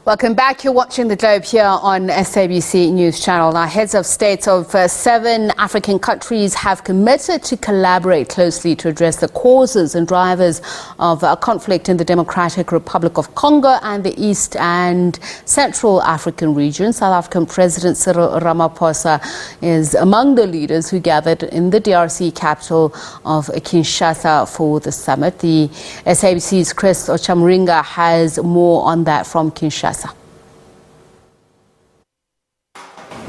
Welcome back. You're watching The Globe here on SABC News Channel. Now, heads of states of 7 African countries have committed to collaborate closely to address the causes and drivers of conflict in the Democratic Republic of Congo and the East and Central African region. South African President Cyril Ramaphosa is among the leaders who gathered in the DRC capital of Kinshasa for the summit. The SABC's Ocamringa has more on that from Kinshasa.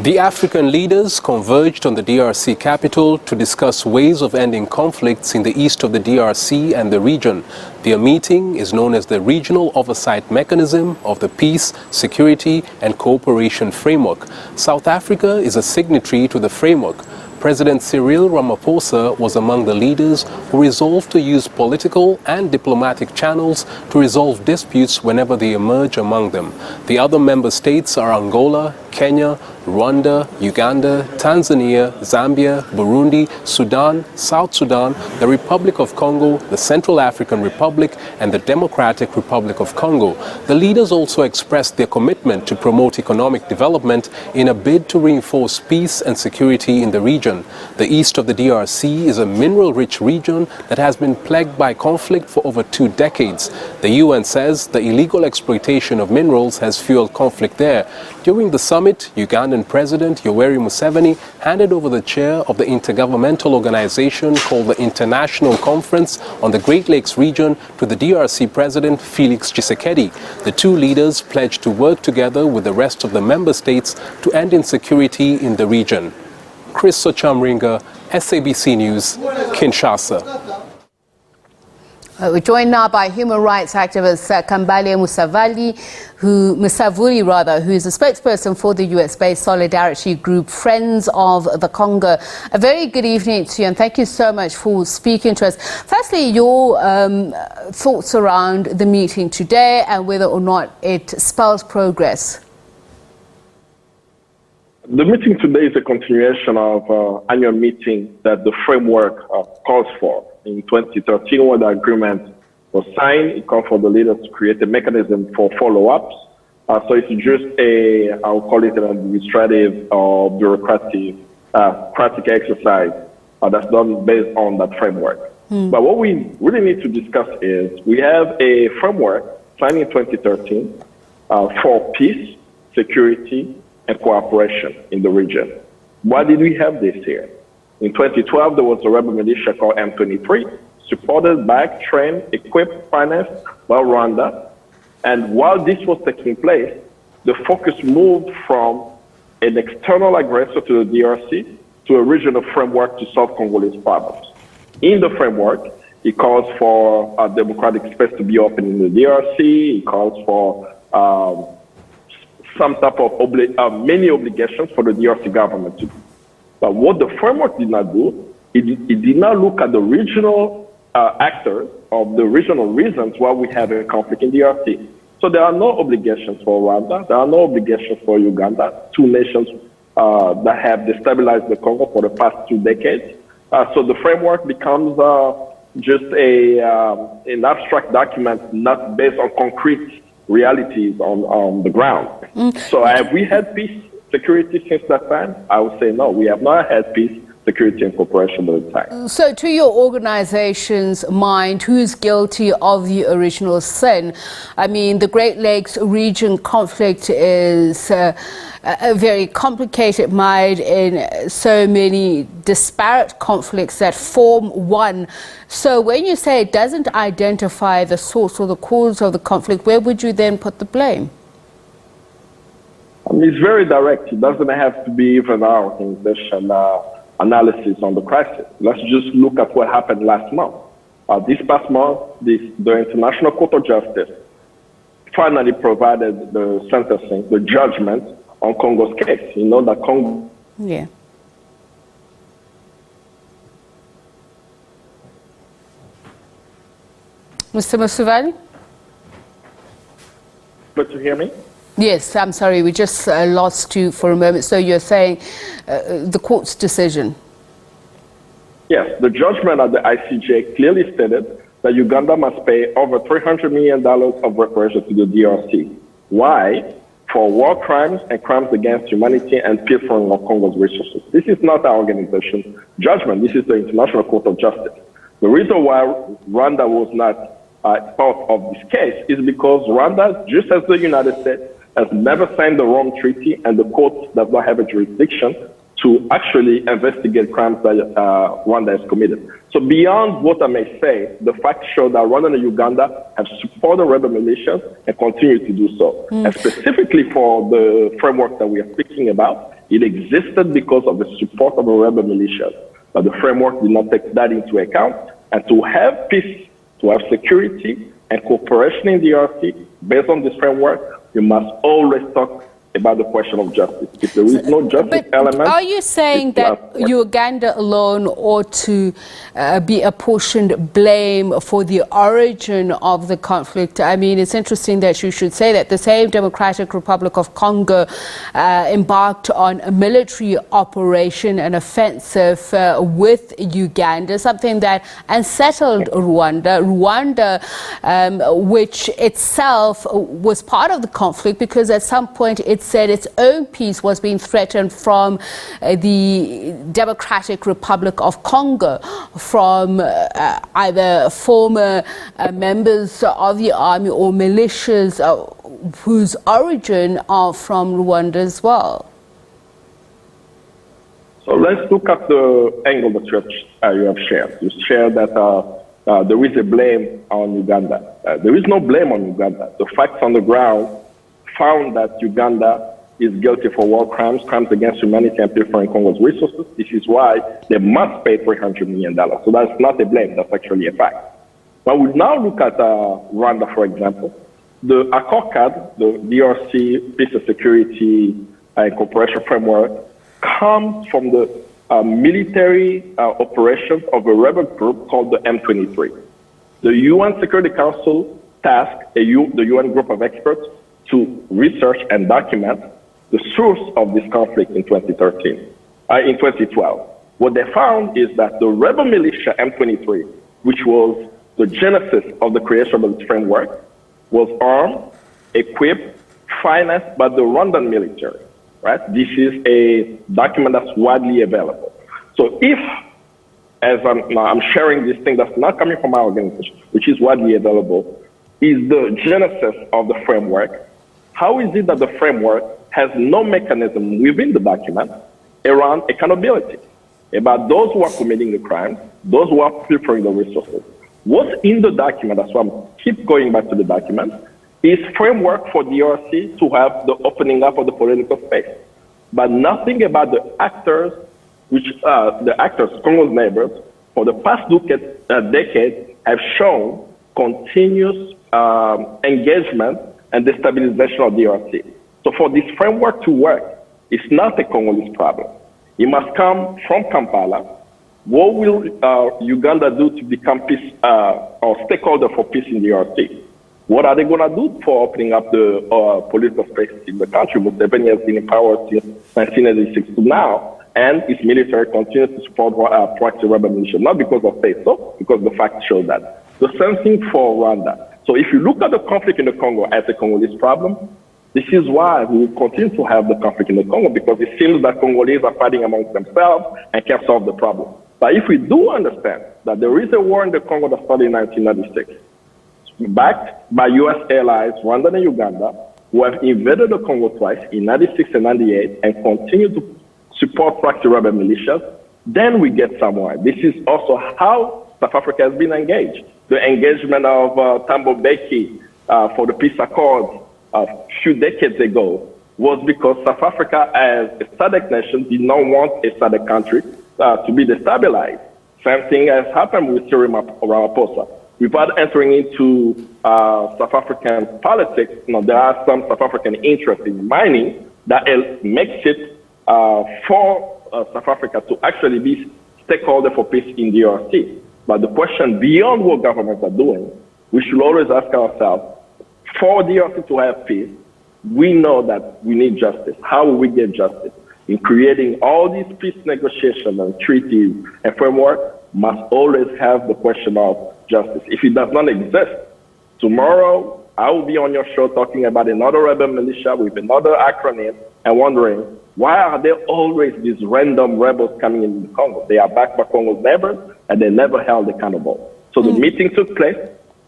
The African leaders converged on the DRC capital to discuss ways of ending conflicts in the east of the DRC and the region. Their meeting is known as the Regional Oversight Mechanism of the Peace, Security and Cooperation Framework. South Africa is a signatory to the framework. President Cyril Ramaphosa was among the leaders who resolved to use political and diplomatic channels to resolve disputes whenever they emerge among them. The other member states are Angola, Kenya, Rwanda, Uganda, Tanzania, Zambia, Burundi, Sudan, South Sudan, the Republic of Congo, the Central African Republic, and the Democratic Republic of Congo. The leaders also expressed their commitment to promote economic development in a bid to reinforce peace and security in the region. The east of the DRC is a mineral-rich region that has been plagued by conflict for over 2 decades. The UN says the illegal exploitation of minerals has fueled conflict there. During the summit, Ugandan President Yoweri Museveni handed over the chair of the intergovernmental organization called the International Conference on the Great Lakes region to the DRC President Felix Tshisekedi. The 2 leaders pledged to work together with the rest of the member states to end insecurity in the region. Ocamringa, SABC News, Kinshasa. We're joined now by human rights activist Kambale Musavuli, who is a spokesperson for the US-based solidarity group Friends of the Congo. A very good evening to you, and thank you so much for speaking to us. Firstly, your thoughts around the meeting today and whether or not it spells progress. The meeting today is a continuation of annual meeting that the framework calls for. In 2013, when the agreement was signed, it called for the leaders to create a mechanism for follow-ups. So it's just I'll call it an administrative or bureaucratic practical exercise that's done based on that framework. But what we really need to discuss is we have a framework signed in 2013 for peace, security, and cooperation in the region. Why did we have this here? In 2012, there was a rebel militia called M23, supported, backed, trained, equipped, financed by Rwanda. And while this was taking place, the focus moved from an external aggressor to the DRC to a regional framework to solve Congolese problems. In the framework, it calls for a democratic space to be open in the DRC. It calls for some type of many obligations for the DRC government to do. But what the framework did not do, it did not look at the regional actors of the regional reasons why we have a conflict in DRC. So there are no obligations for Rwanda, there are no obligations for Uganda, 2 nations that have destabilized the Congo for the past 2 decades. So the framework becomes just an abstract document not based on concrete realities on the ground. So have we had peace, security since that time? I would say no, we have not had peace, security and cooperation at the time. So to your organization's mind, who is guilty of the original sin? I mean, the Great Lakes region conflict is a very complicated mide in so many disparate conflicts that form one. So when you say it doesn't identify the source or the cause of the conflict, where would you then put the blame? It's very direct. It doesn't have to be even our organization analysis on the crisis. Let's just look at what happened last month. This past month, the International Court of Justice finally provided the sentencing, the judgment on Congo's case. You know that Congo... Yeah. Mr. Musavuli? But you hear me? Yes, I'm sorry, we just lost you for a moment. So you're saying the court's decision? Yes, the judgment of the ICJ clearly stated that Uganda must pay over $300 million of reparations to the DRC. Why? For war crimes and crimes against humanity and pilfering of Congo's resources. This is not our organization's judgment. This is the International Court of Justice. The reason why Rwanda was not part of this case is because Rwanda, just as the United States, has never signed the Rome Treaty, and the court does not have a jurisdiction to actually investigate crimes that Rwanda has committed. So beyond what I may say, the facts show that Rwanda and Uganda have supported rebel militias and continue to do so. And specifically for the framework that we are speaking about, it existed because of the support of the rebel militias. But the framework did not take that into account. And to have peace, to have security and cooperation in the DRC, based on this framework, you must always talk about the question of justice. If there is no justice element... Are you saying that Uganda alone ought to be apportioned blame for the origin of the conflict? I mean, it's interesting that you should say that. The same Democratic Republic of Congo embarked on a military operation, an offensive with Uganda, something that unsettled Rwanda. Rwanda, which itself was part of the conflict, because at some point it said its own peace was being threatened from the Democratic Republic of Congo, from either former members of the army or militias whose origin are from Rwanda as well. So let's look at the angle that you have shared. You shared that there is a blame on Uganda. There is no blame on Uganda. The facts on the ground found that Uganda is guilty for war crimes, crimes against humanity, and pilfering Congo's resources. This is why they must pay $300 million. So that's not a blame, that's actually a fact. But we now look at Rwanda, for example. The ACORCAD, the DRC Peace and Security and Cooperation Framework, comes from the military operations of a rebel group called the M23. The UN Security Council tasked the UN group of experts to research and document the source of this conflict in 2012. What they found is that the rebel militia M23, which was the genesis of the creation of this framework, was armed, equipped, financed by the Rwandan military, right? This is a document that's widely available. So if, as I'm sharing this thing that's not coming from our organization, which is widely available, is the genesis of the framework, how is it that the framework has no mechanism within the document around accountability about those who are committing the crimes, those who are pilfering the resources? What's in the document, that's why I keep going back to the document, is framework for DRC to have the opening up of the political space, but nothing about the actors, Congo's neighbors, for the past decade have shown continuous engagement and destabilization of DRC. So for this framework to work, it's not a Congolese problem. It must come from Kampala. What will Uganda do to become peace or stakeholder for peace in DRC? What are they going to do for opening up the political space in the country? Museveni has been in power since 1986 to now, and its military continues to support proactive rebel militia, not because of faith, so because the facts show that. The same thing for Rwanda. So if you look at the conflict in the Congo as a Congolese problem, this is why we will continue to have the conflict in the Congo, because it seems that Congolese are fighting amongst themselves and can't solve the problem. But if we do understand that there is a war in the Congo that started in 1996, backed by U.S. allies, Rwanda and Uganda, who have invaded the Congo twice in 96 and 98 and continue to support proactive rebel militias, then we get somewhere. This is also how South Africa has been engaged. The engagement of Thabo Mbeki for the peace accords a few decades ago was because South Africa, as a SADC nation, did not want a SADC country to be destabilized. Same thing has happened with Cyril Ramaphosa. Without entering into South African politics, there are some South African interests in mining that makes it for South Africa to actually be stakeholder for peace in DRC. But the question beyond what governments are doing, we should always ask ourselves, for DRC to have peace, we know that we need justice. How will we get justice? In creating all these peace negotiations and treaties and framework must always have the question of justice. If it does not exist, tomorrow I will be on your show talking about another rebel militia with another acronym and wondering, why are there always these random rebels coming in the Congo? They are backed by Congo's neighbors, and they never held accountable. So the meeting took place.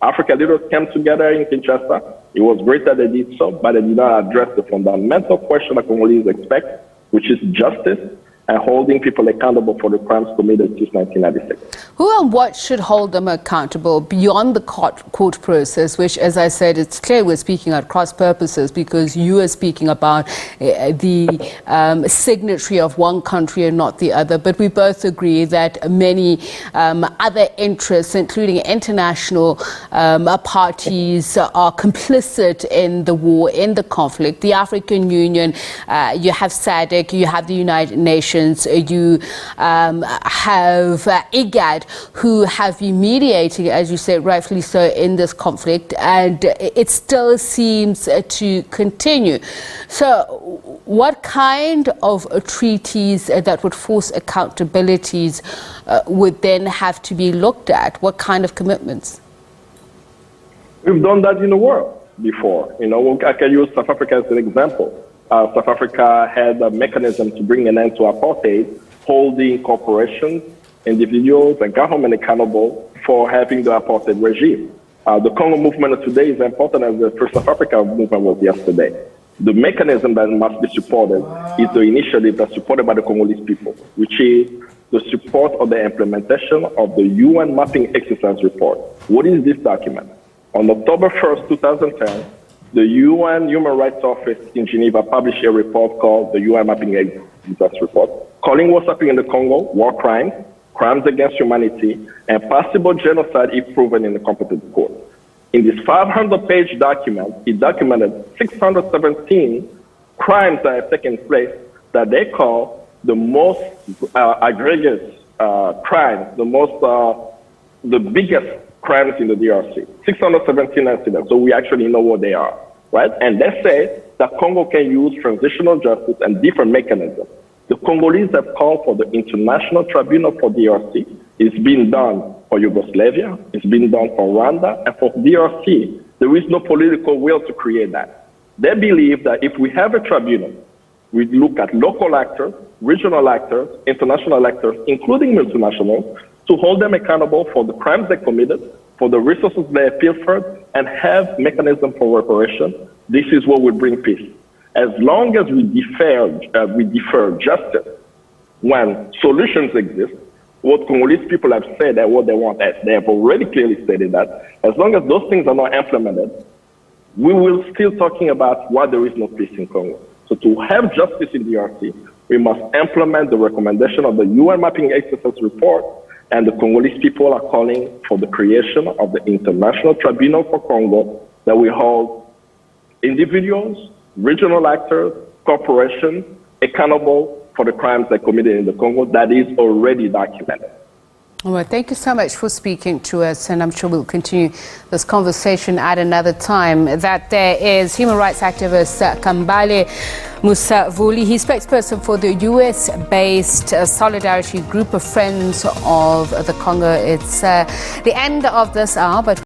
African leaders came together in Kinshasa. It was great that they did so, but they did not address the fundamental question that Congolese expect, which is justice and holding people accountable for the crimes committed since 1996. Who and what should hold them accountable beyond the court process, which, as I said, it's clear we're speaking at cross purposes because you are speaking about the signatory of one country and not the other. But we both agree that many other interests, including international parties, are complicit in the war, in the conflict. The African Union, you have SADC, you have the United Nations, you have IGAD, who have been mediating, as you said, rightfully so, in this conflict, and it still seems to continue. So what kind of treaties that would force accountabilities would then have to be looked at? What kind of commitments? We've done that in the world before. You know, I can use South Africa as an example. South Africa had a mechanism to bring an end to apartheid, holding corporations, individuals, and government accountable for having the apartheid regime. The Congo movement of today is important as the first South Africa movement was yesterday. The mechanism that must be supported is the initiative that's supported by the Congolese people, which is the support of the implementation of the UN Mapping Exercise Report. What is this document? On October 1st, 2010, the UN Human Rights Office in Geneva published a report called the UN Mapping Exercise Report, calling what's happening in the Congo war crimes, crimes against humanity, and possible genocide if proven in the competent court. In this 500-page document, it documented 617 crimes that have taken place that they call the most egregious crimes, the biggest crimes in the DRC, 617 incidents, so we actually know what they are, right? And they say that Congo can use transitional justice and different mechanisms. The Congolese have called for the International Tribunal for DRC. It's been done for Yugoslavia, it's been done for Rwanda, and for DRC, there is no political will to create that. They believe that if we have a tribunal, we look at local actors, regional actors, international actors, including multinationals, to hold them accountable for the crimes they committed, for the resources they have pilfered, and have mechanisms for reparation. This is what will bring peace. As long as we defer justice when solutions exist, what Congolese people have said that what they want, they have already clearly stated that, as long as those things are not implemented, we will still talking about why there is no peace in Congo. So to have justice in DRC, we must implement the recommendation of the UN Mapping Exercise Report, and the Congolese people are calling for the creation of the International Tribunal for Congo that will hold individuals, regional actors, corporations accountable for the crimes they committed in the Congo. That is already documented. All right, thank you so much for speaking to us, and I'm sure we'll continue this conversation at another time. That there is human rights activist Kambale Musavuli. He's spokesperson for the US-based Solidarity Group of Friends of the Congo. It's the end of this hour, but